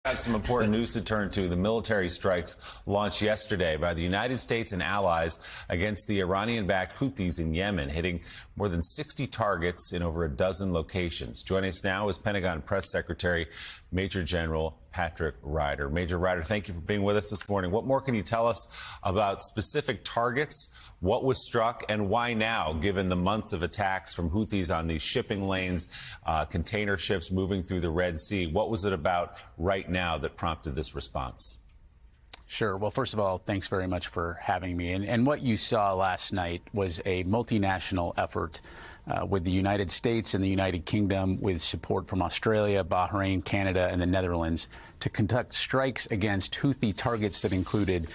Got some important news to turn to. The military strikes launched yesterday by the United States and allies against the Iranian-backed Houthis in Yemen, hitting more than 60 targets in over a dozen locations. Joining us now is Pentagon Press Secretary Major General Patrick Ryder. Major Ryder, thank you for being with us this morning. What more can you tell us about specific targets, what was struck, and why now, given the months of attacks from Houthis on these shipping lanes, container ships moving through the Red Sea? What was it about right now that prompted this response? Sure. Well, first of all, thanks very much for having me. And what you saw last night was a multinational effort with the United States and the United Kingdom, with support from Australia, Bahrain, Canada, and the Netherlands, to conduct strikes against Houthi targets that included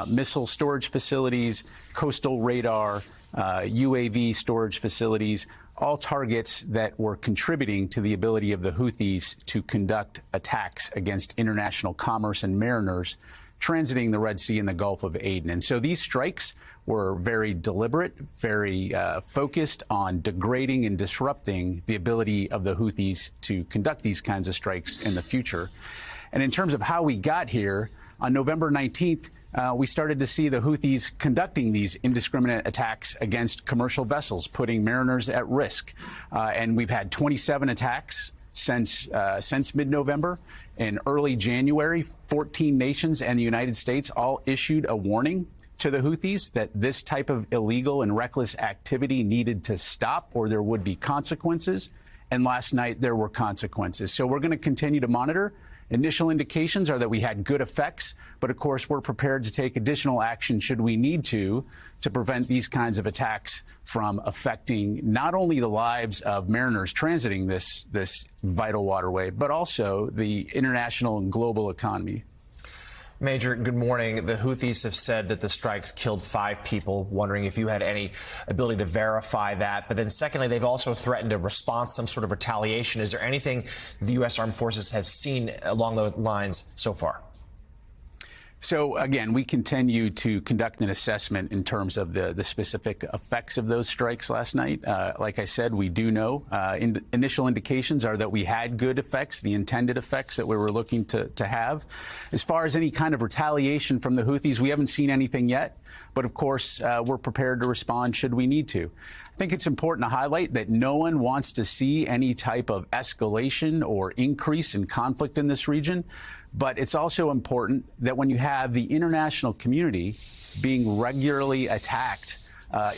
missile storage facilities, coastal radar, UAV storage facilities, all targets that were contributing to the ability of the Houthis to conduct attacks against international commerce and mariners transiting the Red Sea and the Gulf of Aden. And so these strikes were very deliberate, very focused on degrading and disrupting the ability of the Houthis to conduct these kinds of strikes in the future. And in terms of how we got here, on November 19th, we started to see the Houthis conducting these indiscriminate attacks against commercial vessels, putting mariners at risk. And we've had 27 attacks since mid-November. In early January, 14 nations and the United States all issued a warning to the Houthis that this type of illegal and reckless activity needed to stop, or there would be consequences. And last night there were consequences. So we're going to continue to monitor. Initial indications are that we had good effects, but of course we're prepared to take additional action should we need to prevent these kinds of attacks from affecting not only the lives of mariners transiting this vital waterway, but also the international and global economy. Major, good morning. The Houthis have said that the strikes killed 5 people, wondering if you had any ability to verify that. But then secondly, they've also threatened a response, some sort of retaliation. Is there anything the U.S. Armed Forces have seen along those lines so far? So, again, we continue to conduct an assessment in terms of the specific effects of those strikes last night. Like I said, we do know initial indications are that we had good effects, the intended effects that we were looking to have. As far as any kind of retaliation from the Houthis, we haven't seen anything yet. But, of course, we're prepared to respond should we need to. I think it's important to highlight that no one wants to see any type of escalation or increase in conflict in this region. But it's also important that when you have the international community being regularly attacked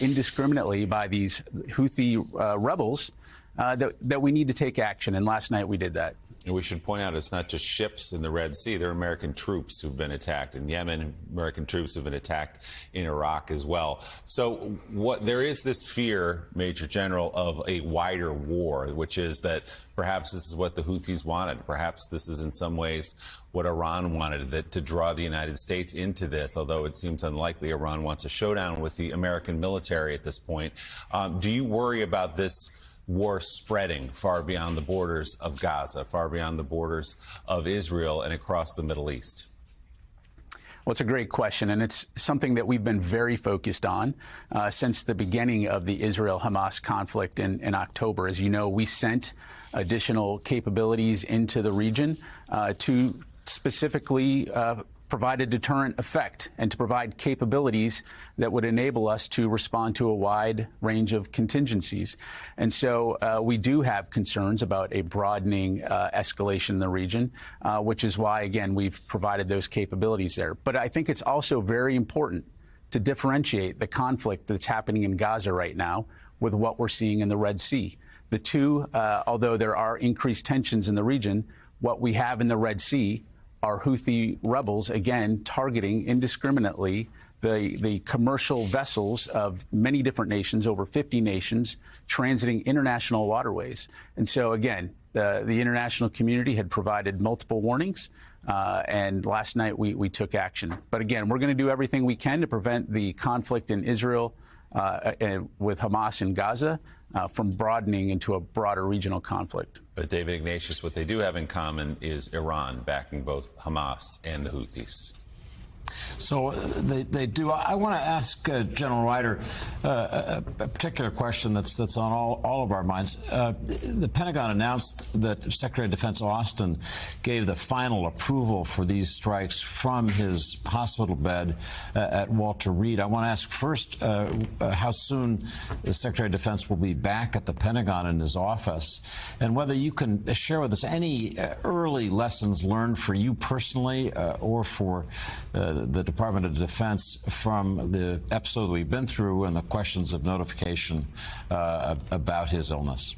indiscriminately by these Houthi rebels, that we need to take action. And last night we did that. And we should point out it's not just ships in the Red Sea. There are American troops who've been attacked in Yemen. American troops have been attacked in Iraq as well. So there is this fear, Major General, of a wider war, which is that perhaps this is what the Houthis wanted. Perhaps this is in some ways what Iran wanted, that to draw the United States into this, although it seems unlikely Iran wants a showdown with the American military at this point. Do you worry about this war spreading far beyond the borders of Gaza, far beyond the borders of Israel and across the Middle East? Well, it's a great question, and it's something that we've been very focused on since the beginning of the Israel-Hamas conflict in October. As you know, we sent additional capabilities into the region to specifically provide a deterrent effect and to provide capabilities that would enable us to respond to a wide range of contingencies. And so we do have concerns about a broadening escalation in the region, which is why, again, we've provided those capabilities there. But I think it's also very important to differentiate the conflict that's happening in Gaza right now with what we're seeing in the Red Sea. The two, although there are increased tensions in the region, what we have in the Red Sea are Houthi rebels, again, targeting indiscriminately the commercial vessels of many different nations, over 50 nations, transiting international waterways. And so, again, the international community had provided multiple warnings, and last night we took action. But again, we're going to do everything we can to prevent the conflict in Israel with Hamas in Gaza from broadening into a broader regional conflict. But David Ignatius, what they do have in common is Iran backing both Hamas and the Houthis. So they do. I want to ask General Ryder a particular question that's on all of our minds. The Pentagon announced that Secretary of Defense Austin gave the final approval for these strikes from his hospital bed at Walter Reed. I want to ask first how soon the Secretary of Defense will be back at the Pentagon in his office, and whether you can share with us any early lessons learned for you personally or for the Department of Defense from the episode we've been through and the questions of notification about his illness.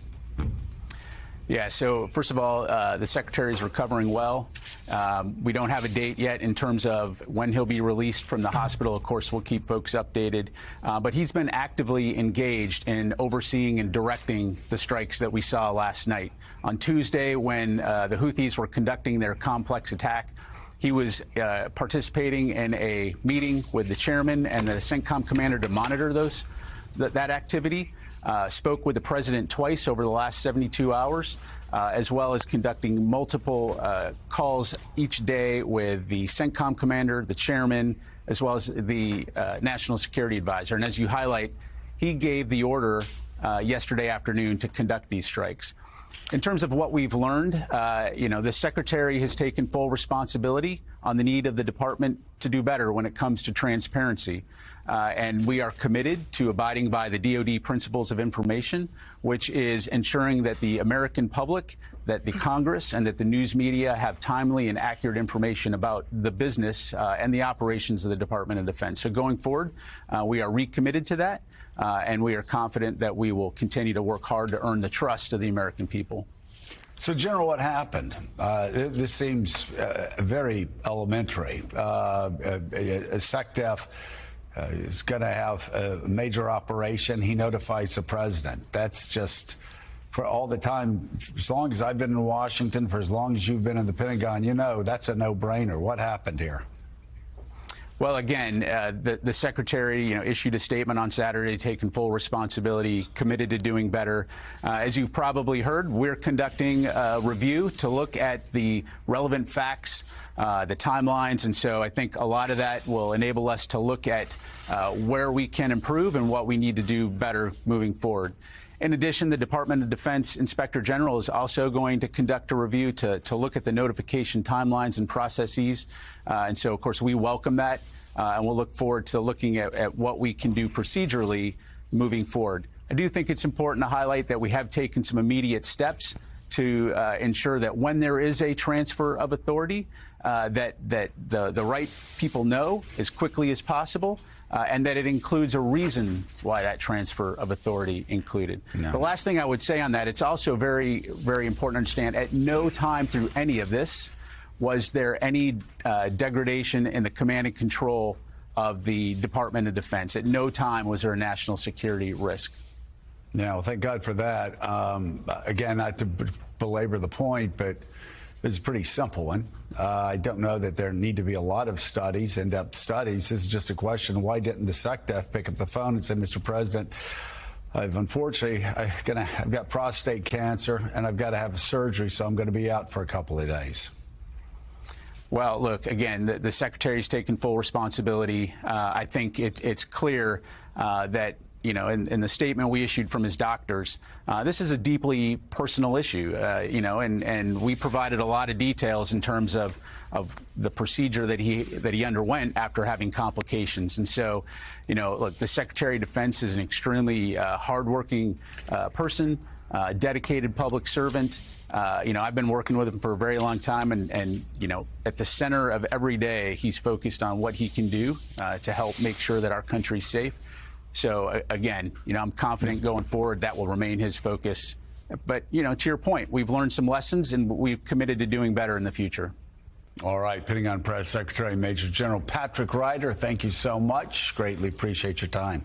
Yeah, so first of all, the Secretary is recovering well. We don't have a date yet in terms of when he'll be released from the hospital. Of course, we'll keep folks updated. But he's been actively engaged in overseeing and directing the strikes that we saw last night. On Tuesday, when the Houthis were conducting their complex attack, he was participating in a meeting with the chairman and the CENTCOM commander to monitor that activity. Spoke with the president twice over the last 72 hours, as well as conducting multiple calls each day with the CENTCOM commander, the chairman, as well as the national security advisor. And as you highlight, he gave the order yesterday afternoon to conduct these strikes. In terms of what we've learned, the Secretary has taken full responsibility on the need of the department to do better when it comes to transparency. And we are committed to abiding by the DoD principles of information, which is ensuring that the American public, that the Congress, and that the news media have timely and accurate information about the business and the operations of the Department of Defense. So going forward, we are recommitted to that, and we are confident that we will continue to work hard to earn the trust of the American people. So, General, what happened? This seems very elementary. SecDef is going to have a major operation. He notifies the president. That's just, for all the time, as long as I've been in Washington, for as long as you've been in the Pentagon, that's a no-brainer. What happened here? Well, again, the Secretary, issued a statement on Saturday, taking full responsibility, committed to doing better. As you've probably heard, we're conducting a review to look at the relevant facts, the timelines, and so I think a lot of that will enable us to look at where we can improve and what we need to do better moving forward. In addition, the Department of Defense Inspector General is also going to conduct a review to look at the notification timelines and processes. And so, of course, we welcome that, and we'll look forward to looking at what we can do procedurally moving forward. I do think it's important to highlight that we have taken some immediate steps to ensure that when there is a transfer of authority, that the right people know as quickly as possible. And that it includes a reason why that transfer of authority included. No. The last thing I would say on that, it's also very, very important to understand, at no time through any of this was there any degradation in the command and control of the Department of Defense. At no time was there a national security risk. Yeah, well, thank God for that. Again, not to belabor the point, but this is a pretty simple one. I don't know that there need to be a lot of studies, in-depth studies. This is just a question: why didn't the SecDef pick up the phone and say, Mr. President, I've got prostate cancer and I've got to have a surgery, so I'm going to be out for a couple of days? Well, look, again, the Secretary's taken full responsibility. I think it's clear that, in the statement we issued from his doctors, this is a deeply personal issue, and we provided a lot of details in terms of the procedure that he underwent after having complications. And so, look, the Secretary of Defense is an extremely hardworking person, dedicated public servant. I've been working with him for a very long time, and at the center of every day, he's focused on what he can do to help make sure that our country's safe. So, again, I'm confident going forward that will remain his focus. But, to your point, we've learned some lessons, and we've committed to doing better in the future. All right. Pentagon Press Secretary Major General Patrick Ryder, thank you so much. Greatly appreciate your time.